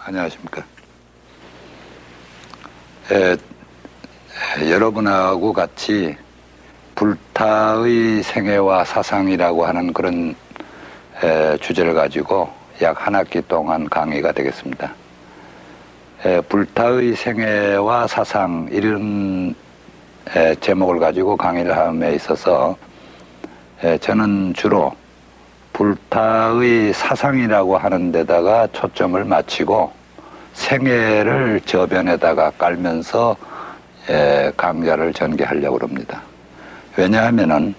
안녕하십니까. 여러분하고 같이 불타의 생애와 사상이라고 하는 그런 주제를 가지고 약 한 학기 동안 강의가 되겠습니다. 불타의 생애와 사상 이런 제목을 가지고 강의를 함에 있어서 저는 주로 불타의 사상이라고 하는 데다가 초점을 맞추고 생애를 저변에다가 깔면서 강좌를 전개하려고 합니다. 왜냐하면은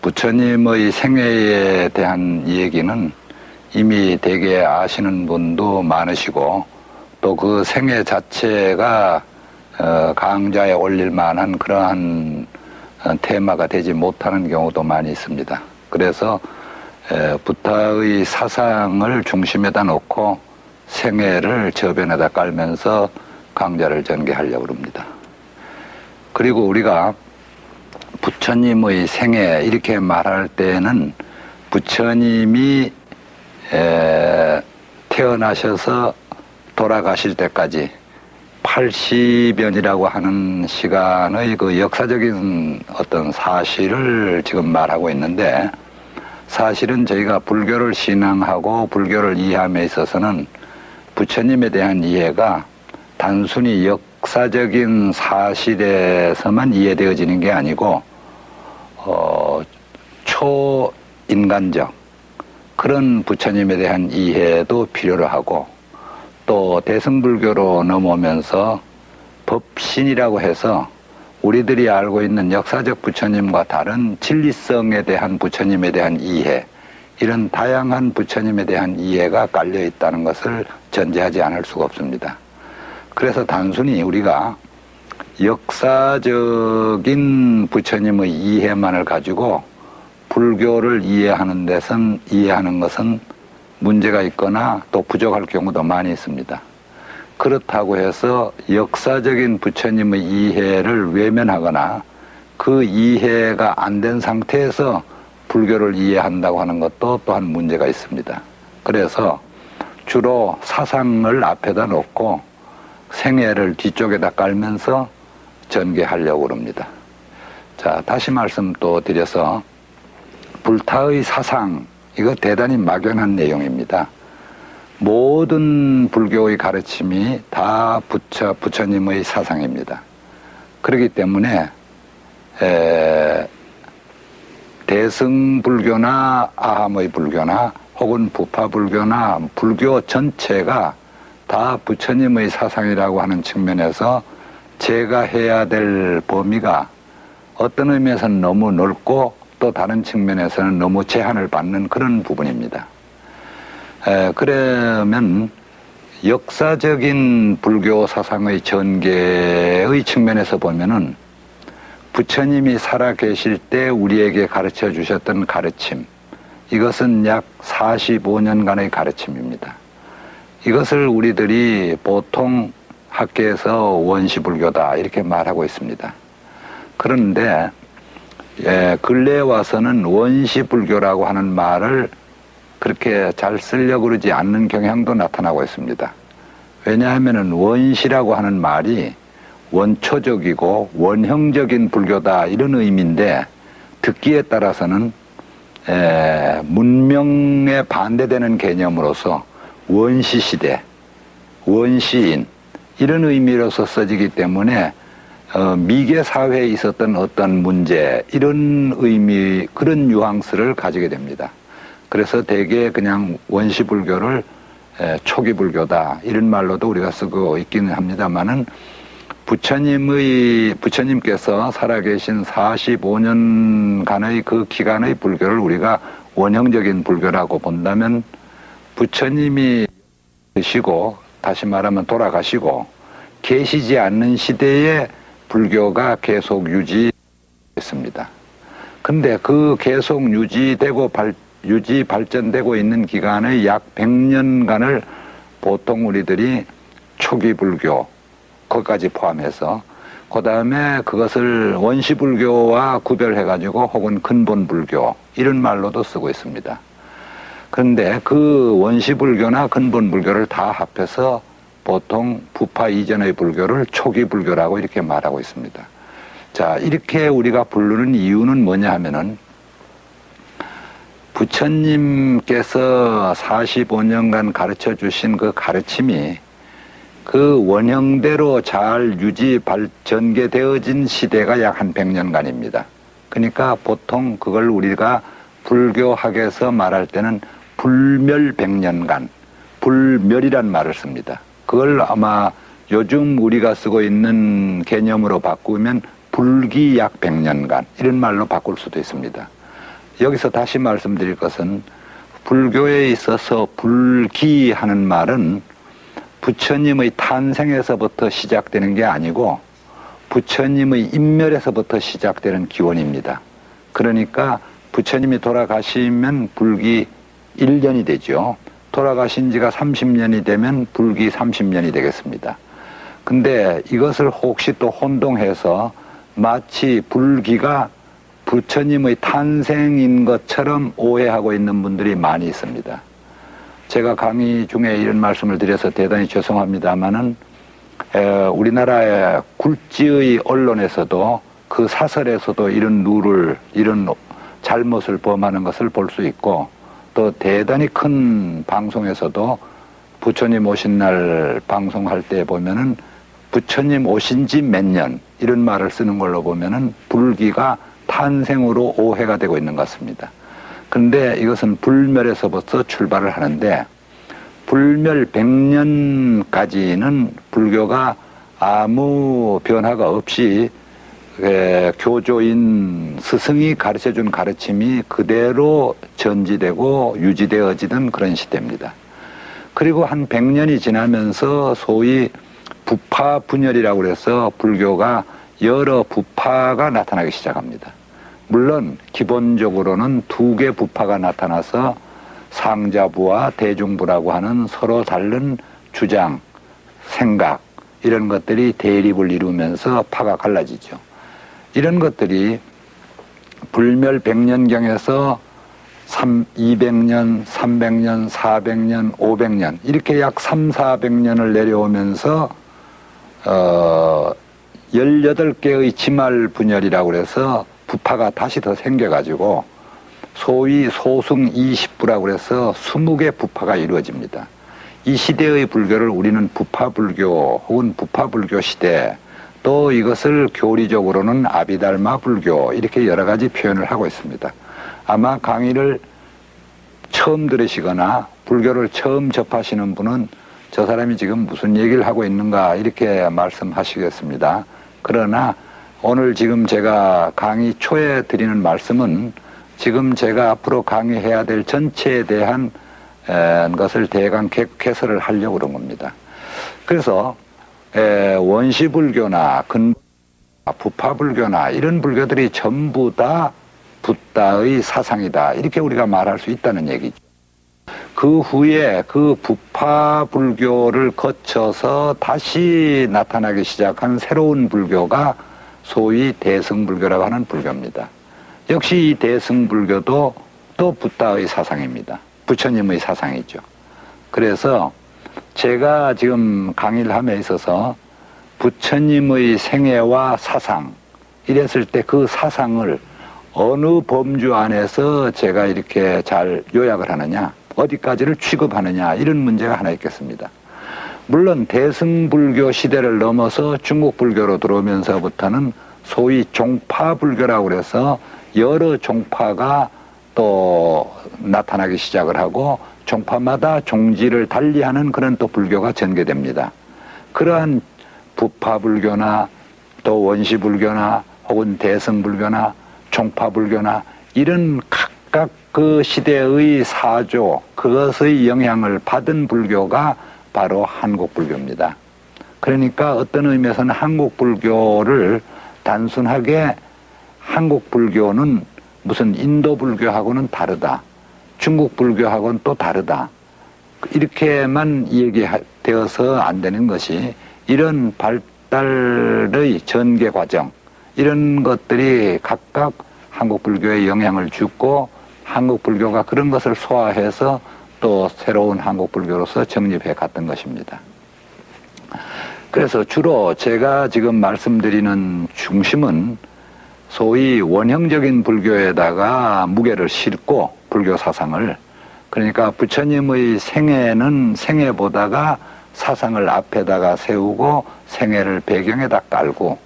부처님의 생애에 대한 얘기는 이미 대개 아시는 분도 많으시고 또 그 생애 자체가 강좌에 올릴 만한 그러한 테마가 되지 못하는 경우도 많이 있습니다. 그래서 부타의 사상을 중심에다 놓고 생애를 저변에다 깔면서 강좌를 전개하려고 합니다. 그리고 우리가 부처님의 생애 이렇게 말할 때는 부처님이 태어나셔서 돌아가실 때까지 80년이라고 하는 시간의 그 역사적인 어떤 사실을 지금 말하고 있는데, 사실은 저희가 불교를 신앙하고 불교를 이해함에 있어서는 부처님에 대한 이해가 단순히 역사적인 사실에서만 이해되어지는 게 아니고 초인간적 그런 부처님에 대한 이해도 필요로 하고, 또 대승불교로 넘어오면서 법신이라고 해서 우리들이 알고 있는 역사적 부처님과 다른 진리성에 대한 부처님에 대한 이해, 이런 다양한 부처님에 대한 이해가 깔려 있다는 것을 전제하지 않을 수가 없습니다. 그래서 단순히 우리가 역사적인 부처님의 이해만을 가지고 불교를 이해하는 것은 문제가 있거나 또 부족할 경우도 많이 있습니다. 그렇다고 해서 역사적인 부처님의 이해를 외면하거나 그 이해가 안 된 상태에서 불교를 이해한다고 하는 것도 또한 문제가 있습니다. 그래서 주로 사상을 앞에다 놓고 생애를 뒤쪽에다 깔면서 전개하려고 합니다. 자, 다시 말씀 또 드려서 불타의 사상, 이거 대단히 막연한 내용입니다. 모든 불교의 가르침이 다 부처님의 사상입니다. 그렇기 때문에 대승불교나 아함의 불교나 혹은 부파불교나 불교 전체가 다 부처님의 사상이라고 하는 측면에서 제가 해야 될 범위가 어떤 의미에서는 너무 넓고 또 다른 측면에서는 너무 제한을 받는 그런 부분입니다. 그러면 역사적인 불교 사상의 전개의 측면에서 보면은 부처님이 살아계실 때 우리에게 가르쳐 주셨던 가르침, 이것은 약 45년간의 가르침입니다. 이것을 우리들이 보통 학계에서 원시불교다 이렇게 말하고 있습니다. 그런데 근래에 와서는 원시불교라고 하는 말을 그렇게 잘 쓰려고 그러지 않는 경향도 나타나고 있습니다. 왜냐하면 원시라고 하는 말이 원초적이고 원형적인 불교다 이런 의미인데, 듣기에 따라서는 문명에 반대되는 개념으로서 원시시대, 원시인 이런 의미로서 써지기 때문에 미개 사회에 있었던 어떤 문제, 이런 의미, 그런 뉘앙스를 가지게 됩니다. 그래서 대개 그냥 원시불교를 초기불교다 이런 말로도 우리가 쓰고 있기는 합니다만은, 부처님께서 살아계신 45년간의 그 기간의 불교를 우리가 원형적인 불교라고 본다면, 부처님이 계시고 다시 말하면 돌아가시고 계시지 않는 시대에 불교가 계속 유지했습니다. 근데 그 계속 발전되고 있는 기간의 약 100년간을 보통 우리들이 초기불교, 거기까지 포함해서, 그 다음에 그것을 원시불교와 구별해가지고 혹은 근본불교 이런 말로도 쓰고 있습니다. 그런데 그 원시불교나 근본불교를 다 합해서 보통 부파 이전의 불교를 초기 불교라고 이렇게 말하고 있습니다. 자, 이렇게 우리가 부르는 이유는 뭐냐 하면은 부처님께서 45년간 가르쳐 주신 그 가르침이 그 원형대로 잘 전개되어진 시대가 약 한 100년간입니다. 그러니까 보통 그걸 우리가 불교학에서 말할 때는 불멸100년간, 불멸이란 말을 씁니다. 그걸 아마 요즘 우리가 쓰고 있는 개념으로 바꾸면 불기 약 100년간 이런 말로 바꿀 수도 있습니다. 여기서 다시 말씀드릴 것은 불교에 있어서 불기하는 말은 부처님의 탄생에서부터 시작되는 게 아니고 부처님의 인멸에서부터 시작되는 기원입니다. 그러니까 부처님이 돌아가시면 불기 1년이 되죠. 돌아가신 지가 30년이 되면 불기 30년이 되겠습니다. 근데 이것을 혹시 또 혼동해서 마치 불기가 부처님의 탄생인 것처럼 오해하고 있는 분들이 많이 있습니다. 제가 강의 중에 이런 말씀을 드려서 대단히 죄송합니다마는 우리나라의 굴지의 언론에서도 그 사설에서도 이런 이런 잘못을 범하는 것을 볼 수 있고 또 대단히 큰 방송에서도 부처님 오신 날 방송할 때 보면은 부처님 오신 지 몇 년 이런 말을 쓰는 걸로 보면은 불기가 탄생으로 오해가 되고 있는 것 같습니다. 그런데 이것은 불멸에서부터 출발을 하는데 불멸 100년까지는 불교가 아무 변화가 없이 교조인 스승이 가르쳐준 가르침이 그대로 전지되고 유지되어지던 그런 시대입니다. 그리고 한 100년이 지나면서 소위 부파 분열이라고 해서 불교가 여러 부파가 나타나기 시작합니다. 물론 기본적으로는 두 개 부파가 나타나서 상자부와 대중부라고 하는 서로 다른 주장, 생각 이런 것들이 대립을 이루면서 파가 갈라지죠. 이런 것들이 불멸 100년경에서 200년, 300년, 400년, 500년 이렇게 약 300~400년을 내려오면서 18개의 지말 분열이라고 해서 부파가 다시 더 생겨가지고 소위 소승 20부라고 해서 20개 부파가 이루어집니다. 이 시대의 불교를 우리는 부파불교 혹은 부파불교 시대 또 이것을 교리적으로는 아비달마 불교 이렇게 여러 가지 표현을 하고 있습니다. 아마 강의를 처음 들으시거나 불교를 처음 접하시는 분은 저 사람이 지금 무슨 얘기를 하고 있는가 이렇게 말씀하시겠습니다. 그러나 오늘 지금 제가 강의 초에 드리는 말씀은 지금 제가 앞으로 강의해야 될 전체에 대한 것을 대강 개설을 하려고 그런 겁니다. 그래서 원시불교나 부파불교나 이런 불교들이 전부 다 붓다의 사상이다 이렇게 우리가 말할 수 있다는 얘기죠. 그 후에 그 부파불교를 거쳐서 다시 나타나기 시작한 새로운 불교가 소위 대승불교라고 하는 불교입니다. 역시 이 대승불교도 또 붓다의 사상입니다. 부처님의 사상이죠. 그래서 제가 지금 강의를 함에 있어서 부처님의 생애와 사상 이랬을 때 그 사상을 어느 범주 안에서 제가 이렇게 잘 요약을 하느냐 어디까지를 취급하느냐 이런 문제가 하나 있겠습니다. 물론 대승불교 시대를 넘어서 중국불교로 들어오면서부터는 소위 종파불교라고 해서 여러 종파가 또 나타나기 시작을 하고 종파마다 종지를 달리하는 그런 또 불교가 전개됩니다. 그러한 부파불교나 또 원시불교나 혹은 대승불교나 종파불교나 이런 각각 그 시대의 사조 그것의 영향을 받은 불교가 바로 한국불교입니다. 그러니까 어떤 의미에서는 한국불교를 단순하게 한국불교는 무슨 인도불교하고는 다르다. 중국불교하고는 또 다르다. 이렇게만 얘기되어서 안 되는 것이 이런 발달의 전개 과정 이런 것들이 각각 한국불교에 영향을 주고 한국 불교가 그런 것을 소화해서 또 새로운 한국 불교로서 정립해 갔던 것입니다. 그래서 주로 제가 지금 말씀드리는 중심은 소위 원형적인 불교에다가 무게를 싣고 불교 사상을, 그러니까 부처님의 생애는 생애보다가 사상을 앞에다가 세우고 생애를 배경에다 깔고,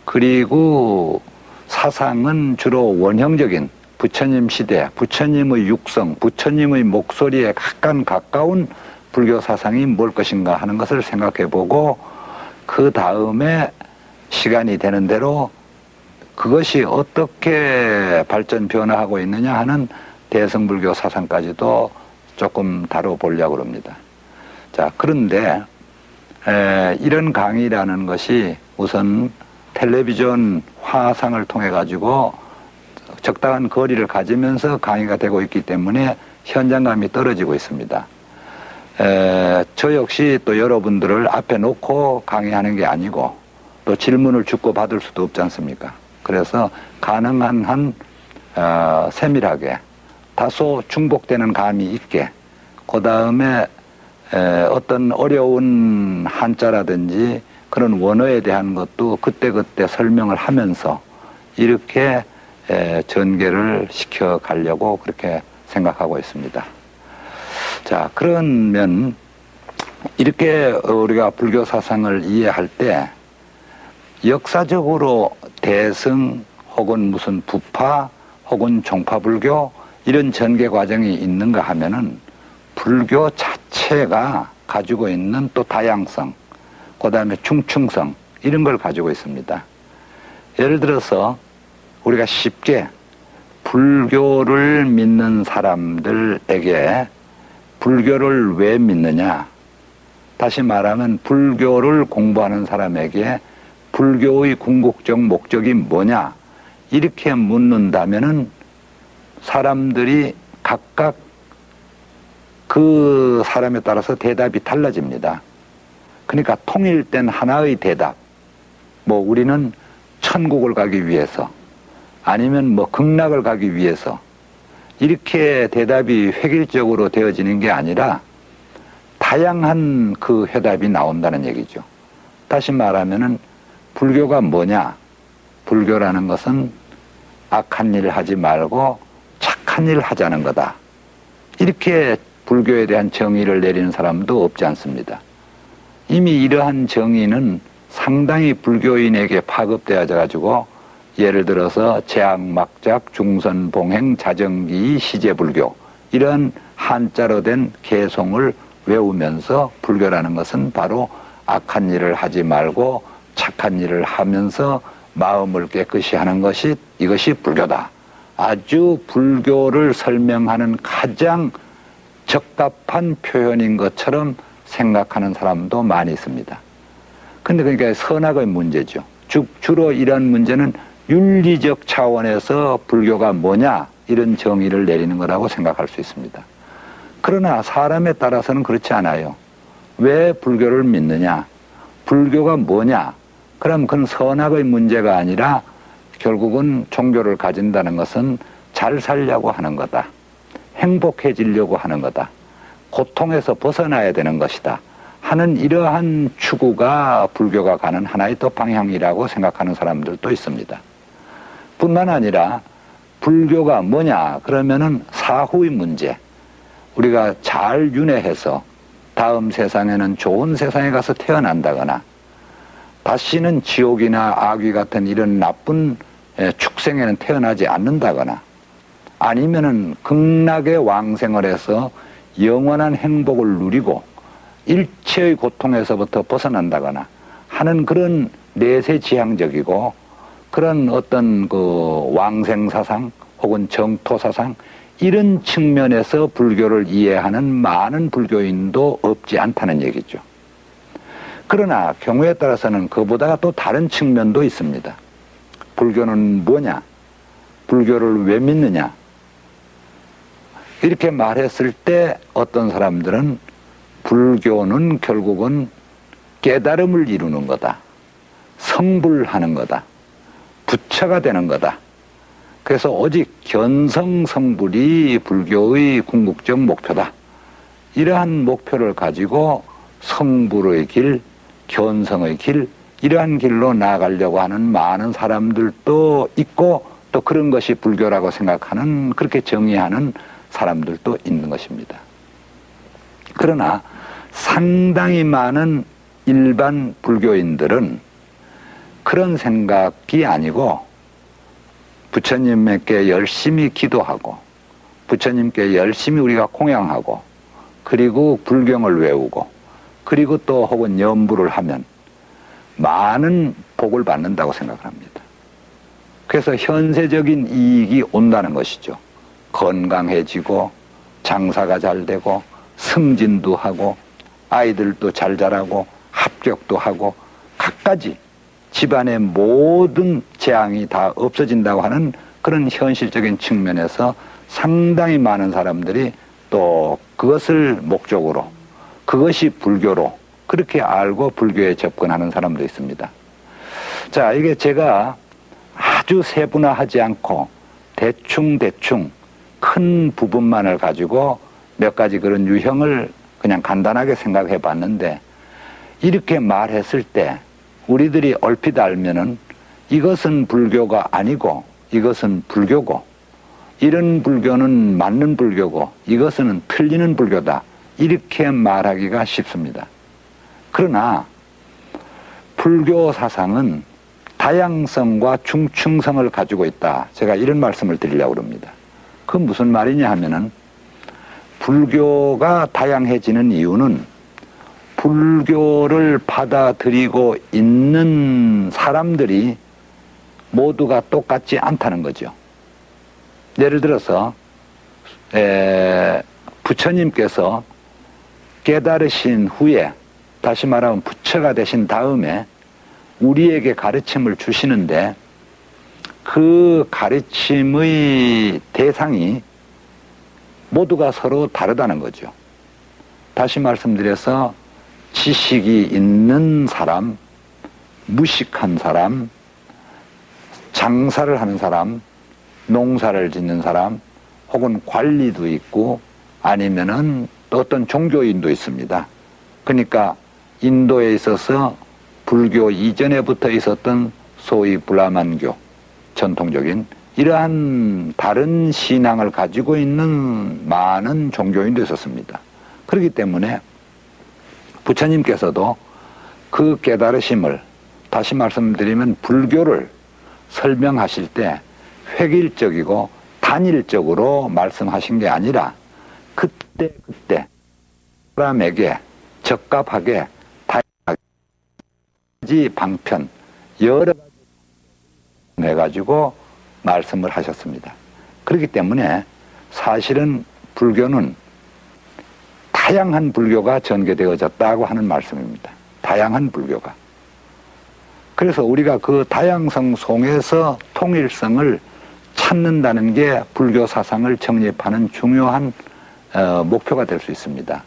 그리고 사상은 주로 원형적인 부처님 시대, 부처님의 육성, 부처님의 목소리에 가까운 불교 사상이 뭘 것인가 하는 것을 생각해보고, 그 다음에 시간이 되는 대로 그것이 어떻게 발전 변화하고 있느냐 하는 대승불교 사상까지도 조금 다뤄보려고 합니다. 자, 그런데 이런 강의라는 것이 우선 텔레비전 화상을 통해 가지고 적당한 거리를 가지면서 강의가 되고 있기 때문에 현장감이 떨어지고 있습니다. 저 역시 또 여러분들을 앞에 놓고 강의하는 게 아니고 또 질문을 주고 받을 수도 없지 않습니까? 그래서 가능한 한 세밀하게 다소 중복되는 감이 있게, 그 다음에 어떤 어려운 한자라든지 그런 원어에 대한 것도 그때그때 설명을 하면서 이렇게 전개를 시켜가려고 그렇게 생각하고 있습니다. 자, 그러면 이렇게 우리가 불교 사상을 이해할 때 역사적으로 대승 혹은 무슨 부파 혹은 종파불교 이런 전개 과정이 있는가 하면은 불교 자체가 가지고 있는 또 다양성, 그 다음에 중층성 이런 걸 가지고 있습니다. 예를 들어서 우리가 쉽게 불교를 믿는 사람들에게 불교를 왜 믿느냐, 다시 말하면 불교를 공부하는 사람에게 불교의 궁극적 목적이 뭐냐, 이렇게 묻는다면은 사람들이 각각 그 사람에 따라서 대답이 달라집니다. 그러니까 통일된 하나의 대답, 뭐 우리는 천국을 가기 위해서, 아니면 뭐 극락을 가기 위해서, 이렇게 대답이 획일적으로 되어지는 게 아니라 다양한 그 해답이 나온다는 얘기죠. 다시 말하면은 불교가 뭐냐? 불교라는 것은 악한 일 하지 말고 착한 일 하자는 거다. 이렇게 불교에 대한 정의를 내리는 사람도 없지 않습니다. 이미 이러한 정의는 상당히 불교인에게 파급되어져 가지고, 예를 들어서 제악막작 중선봉행 자정기 시제불교 이런 한자로 된 개송을 외우면서 불교라는 것은 바로 악한 일을 하지 말고 착한 일을 하면서 마음을 깨끗이 하는 것이, 이것이 불교다. 아주 불교를 설명하는 가장 적합한 표현인 것처럼 생각하는 사람도 많이 있습니다. 근데 그러니까 선악의 문제죠. 주로 이런 문제는 윤리적 차원에서 불교가 뭐냐 이런 정의를 내리는 거라고 생각할 수 있습니다. 그러나 사람에 따라서는 그렇지 않아요. 왜 불교를 믿느냐? 불교가 뭐냐? 그럼 그건 선악의 문제가 아니라 결국은 종교를 가진다는 것은 잘 살려고 하는 거다. 행복해지려고 하는 거다. 고통에서 벗어나야 되는 것이다. 하는 이러한 추구가 불교가 가는 하나의 또 방향이라고 생각하는 사람들도 있습니다. 뿐만 아니라 불교가 뭐냐 그러면은 사후의 문제, 우리가 잘 윤회해서 다음 세상에는 좋은 세상에 가서 태어난다거나 다시는 지옥이나 악귀 같은 이런 나쁜 축생에는 태어나지 않는다거나 아니면은 극락의 왕생을 해서 영원한 행복을 누리고 일체의 고통에서부터 벗어난다거나 하는 그런 내세지향적이고 그런 어떤 그 왕생사상 혹은 정토사상 이런 측면에서 불교를 이해하는 많은 불교인도 없지 않다는 얘기죠. 그러나 경우에 따라서는 그보다 또 다른 측면도 있습니다. 불교는 뭐냐? 불교를 왜 믿느냐? 이렇게 말했을 때 어떤 사람들은 불교는 결국은 깨달음을 이루는 거다. 성불하는 거다. 부처가 되는 거다. 그래서 오직 견성성불이 불교의 궁극적 목표다. 이러한 목표를 가지고 성불의 길, 견성의 길, 이러한 길로 나아가려고 하는 많은 사람들도 있고 또 그런 것이 불교라고 생각하는, 그렇게 정의하는 사람들도 있는 것입니다. 그러나 상당히 많은 일반 불교인들은 그런 생각이 아니고 부처님께 열심히 기도하고 부처님께 열심히 우리가 공양하고 그리고 불경을 외우고 그리고 또 혹은 연부를 하면 많은 복을 받는다고 생각을 합니다. 그래서 현세적인 이익이 온다는 것이죠. 건강해지고 장사가 잘 되고 승진도 하고 아이들도 잘 자라고 합격도 하고 갖가지 집안의 모든 재앙이 다 없어진다고 하는 그런 현실적인 측면에서 상당히 많은 사람들이 또 그것을 목적으로, 그것이 불교로 그렇게 알고 불교에 접근하는 사람도 있습니다. 자, 이게 제가 아주 세분화하지 않고 대충 큰 부분만을 가지고 몇 가지 그런 유형을 그냥 간단하게 생각해 봤는데, 이렇게 말했을 때 우리들이 얼핏 알면은 이것은 불교가 아니고 이것은 불교고, 이런 불교는 맞는 불교고 이것은 틀리는 불교다, 이렇게 말하기가 쉽습니다. 그러나 불교 사상은 다양성과 중층성을 가지고 있다, 제가 이런 말씀을 드리려고 합니다. 그 무슨 말이냐 하면은, 불교가 다양해지는 이유는 불교를 받아들이고 있는 사람들이 모두가 똑같지 않다는 거죠. 예를 들어서 부처님께서 깨달으신 후에, 다시 말하면 부처가 되신 다음에 우리에게 가르침을 주시는데 그 가르침의 대상이 모두가 서로 다르다는 거죠. 다시 말씀드려서 지식이 있는 사람, 무식한 사람, 장사를 하는 사람, 농사를 짓는 사람, 혹은 관리도 있고 아니면은 또 어떤 종교인도 있습니다. 그러니까 인도에 있어서 불교 이전에부터 있었던 소위 브라만교, 전통적인 이러한 다른 신앙을 가지고 있는 많은 종교인도 있었습니다. 그렇기 때문에 부처님께서도 그 깨달으심을, 다시 말씀드리면 불교를 설명하실 때 획일적이고 단일적으로 말씀하신 게 아니라 그때 사람에게 적합하게 다양하게 방편, 여러 가지 해가지고 말씀을 하셨습니다. 그렇기 때문에 사실은 불교는 다양한 불교가 전개되어졌다고 하는 말씀입니다. 다양한 불교가. 그래서 우리가 그 다양성 속에서 통일성을 찾는다는 게 불교 사상을 정립하는 중요한 목표가 될 수 있습니다.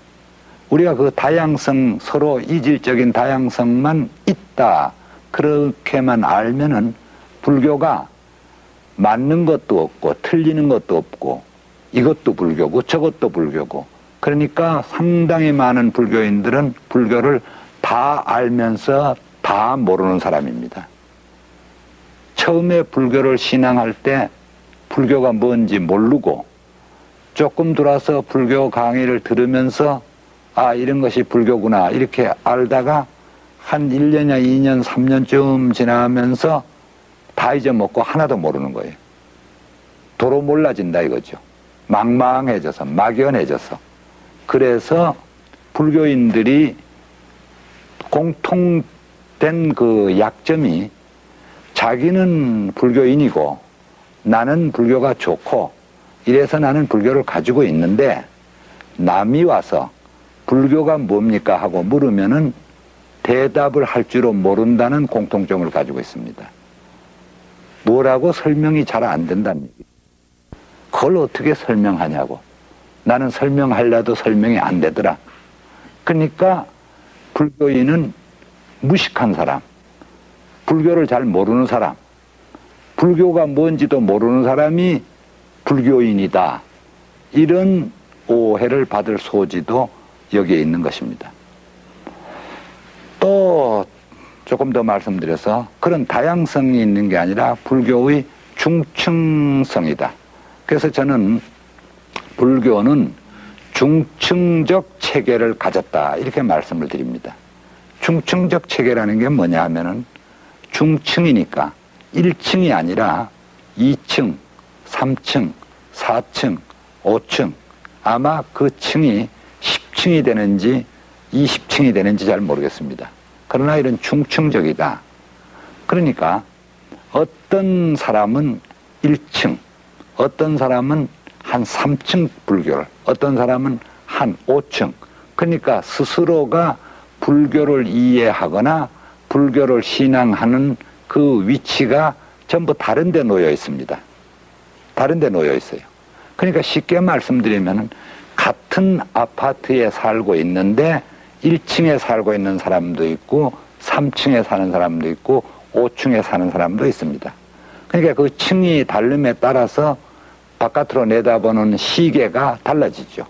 우리가 그 다양성, 서로 이질적인 다양성만 있다, 그렇게만 알면은 불교가 맞는 것도 없고 틀리는 것도 없고 이것도 불교고 저것도 불교고, 그러니까 상당히 많은 불교인들은 불교를 다 알면서 다 모르는 사람입니다. 처음에 불교를 신앙할 때 불교가 뭔지 모르고 조금 들어서 불교 강의를 들으면서 아, 이런 것이 불교구나 이렇게 알다가 한 1년이나 2년, 3년쯤 지나면서 다 잊어먹고 하나도 모르는 거예요. 도로 몰라진다 이거죠. 망망해져서, 막연해져서. 그래서 불교인들이 공통된 그 약점이 자기는 불교인이고 나는 불교가 좋고 이래서 나는 불교를 가지고 있는데 남이 와서 불교가 뭡니까 하고 물으면은 대답을 할 줄은 모른다는 공통점을 가지고 있습니다. 뭐라고 설명이 잘 안 된다는 얘기. 그걸 어떻게 설명하냐고. 나는 설명하려도 설명이 안 되더라. 그러니까 불교인은 무식한 사람, 불교를 잘 모르는 사람, 불교가 뭔지도 모르는 사람이 불교인이다. 이런 오해를 받을 소지도 여기에 있는 것입니다. 또 조금 더 말씀드려서 그런 다양성이 있는 게 아니라 불교의 중층성이다. 그래서 저는 불교는 중층적 체계를 가졌다 이렇게 말씀을 드립니다. 중층적 체계라는 게 뭐냐 하면은 중층이니까 1층이 아니라 2층, 3층, 4층, 5층 아마 그 층이 10층이 되는지 20층이 되는지 잘 모르겠습니다. 그러나 이런 중층적이다. 그러니까 어떤 사람은 1층, 어떤 사람은 한 3층 불교를, 어떤 사람은 한 5층. 그러니까 스스로가 불교를 이해하거나 불교를 신앙하는 그 위치가 전부 다른 데 놓여 있습니다. 다른 데 놓여 있어요. 그러니까 쉽게 말씀드리면 같은 아파트에 살고 있는데 1층에 살고 있는 사람도 있고 3층에 사는 사람도 있고 5층에 사는 사람도 있습니다. 그러니까 그 층이 다름에 따라서 바깥으로 내다보는 시계가 달라지죠.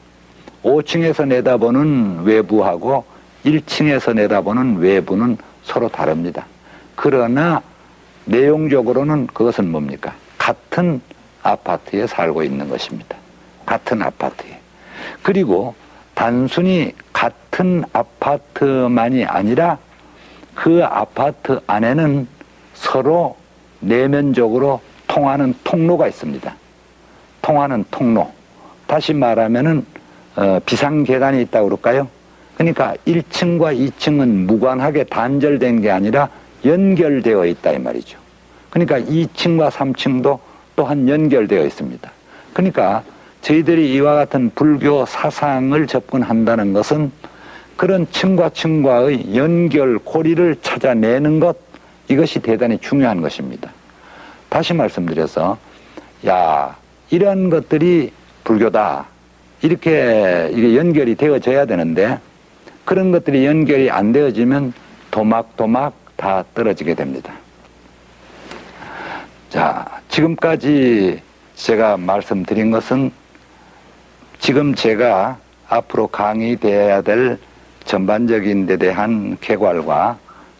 5층에서 내다보는 외부하고 1층에서 내다보는 외부는 서로 다릅니다. 그러나 내용적으로는 그것은 뭡니까? 같은 아파트에 살고 있는 것입니다. 같은 아파트에. 그리고 단순히 같은 아파트만이 아니라 그 아파트 안에는 서로 내면적으로 통하는 통로가 있습니다. 통하는 통로. 다시 말하면은 비상계단이 있다고 그럴까요? 그러니까 1층과 2층은 무관하게 단절된 게 아니라 연결되어 있다 이 말이죠. 그러니까 2층과 3층도 또한 연결되어 있습니다. 그러니까 저희들이 이와 같은 불교 사상을 접근한다는 것은 그런 층과 층과의 연결 고리를 찾아내는 것, 이것이 대단히 중요한 것입니다. 다시 말씀드려서 야, 이런 것들이 불교다. 이렇게 이게 연결이 되어져야 되는데 그런 것들이 연결이 안 되어지면 도막도막 다 떨어지게 됩니다. 자, 지금까지 제가 말씀드린 것은 지금 제가 앞으로 강의되어야 될 전반적인 데 대한 쾌괄과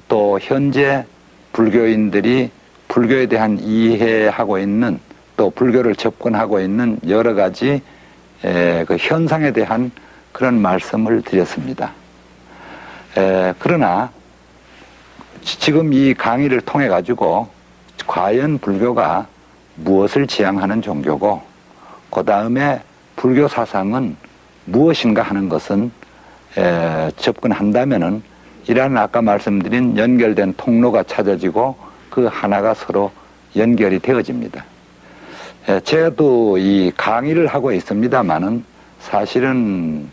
또 현재 불교인들이 불교에 대한 이해하고 있는 또 불교를 접근하고 있는 여러 가지 그 현상에 대한 그런 말씀을 드렸습니다. 그러나 지금 이 강의를 통해 가지고 과연 불교가 무엇을 지향하는 종교고 그 다음에 불교 사상은 무엇인가 하는 것은 접근한다면은 이러한 아까 말씀드린 연결된 통로가 찾아지고 그 하나가 서로 연결이 되어집니다. 제가도 이 강의를 하고 있습니다만은 사실은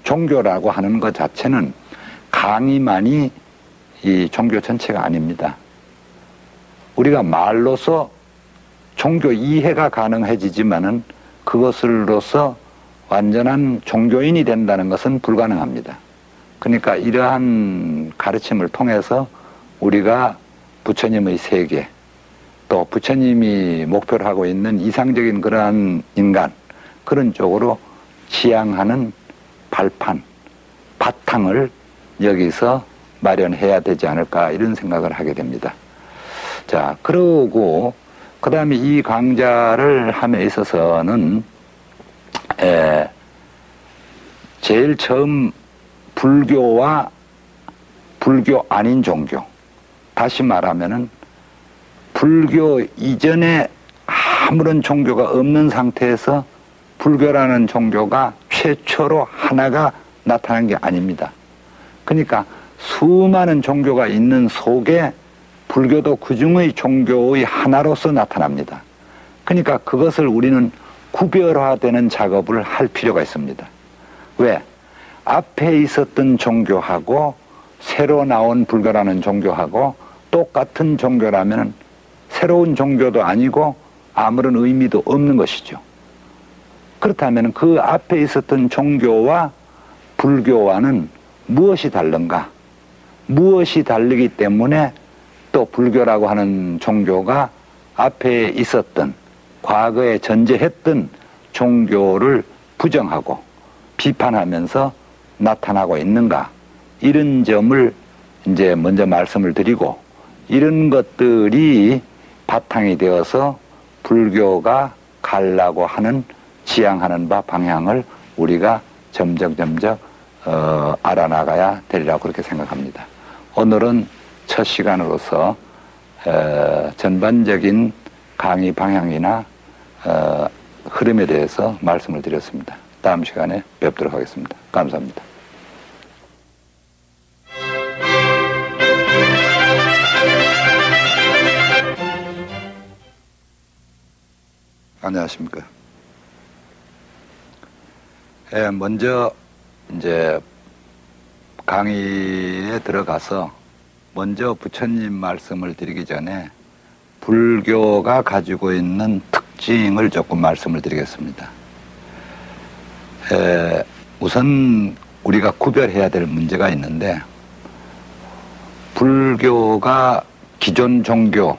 종교라고 하는 것 자체는 강의만이 이 종교 전체가 아닙니다. 우리가 말로서 종교 이해가 가능해지지만은 그것으로서 완전한 종교인이 된다는 것은 불가능합니다. 그러니까 이러한 가르침을 통해서 우리가 부처님의 세계, 또 부처님이 목표로 하고 있는 이상적인 그러한 인간, 그런 쪽으로 지향하는 발판, 바탕을 여기서 마련해야 되지 않을까 이런 생각을 하게 됩니다. 자, 그러고 그 다음에 이 강좌를 함에 있어서는 제일 처음 불교와 불교 아닌 종교, 다시 말하면은 불교 이전에 아무런 종교가 없는 상태에서 불교라는 종교가 최초로 하나가 나타난 게 아닙니다. 그러니까 수많은 종교가 있는 속에 불교도 그중의 종교의 하나로서 나타납니다. 그러니까 그것을 우리는 구별화되는 작업을 할 필요가 있습니다. 왜? 앞에 있었던 종교하고 새로 나온 불교라는 종교하고 똑같은 종교라면 새로운 종교도 아니고 아무런 의미도 없는 것이죠. 그렇다면 그 앞에 있었던 종교와 불교와는 무엇이 다른가? 무엇이 다르기 때문에 또 불교라고 하는 종교가 앞에 있었던 과거에 전제했던 종교를 부정하고 비판하면서 나타나고 있는가, 이런 점을 이제 먼저 말씀을 드리고, 이런 것들이 바탕이 되어서 불교가 가려고 하는, 지향하는 바 방향을 우리가 점점 알아나가야 되리라고 그렇게 생각합니다. 오늘은 첫 시간으로서 전반적인 강의 방향이나 흐름에 대해서 말씀을 드렸습니다. 다음 시간에 뵙도록 하겠습니다. 감사합니다. 안녕하십니까. 먼저 이제 강의에 들어가서 먼저 부처님 말씀을 드리기 전에 불교가 가지고 있는 특징을 조금 말씀을 드리겠습니다. 우선 우리가 구별해야 될 문제가 있는데, 불교가 기존 종교,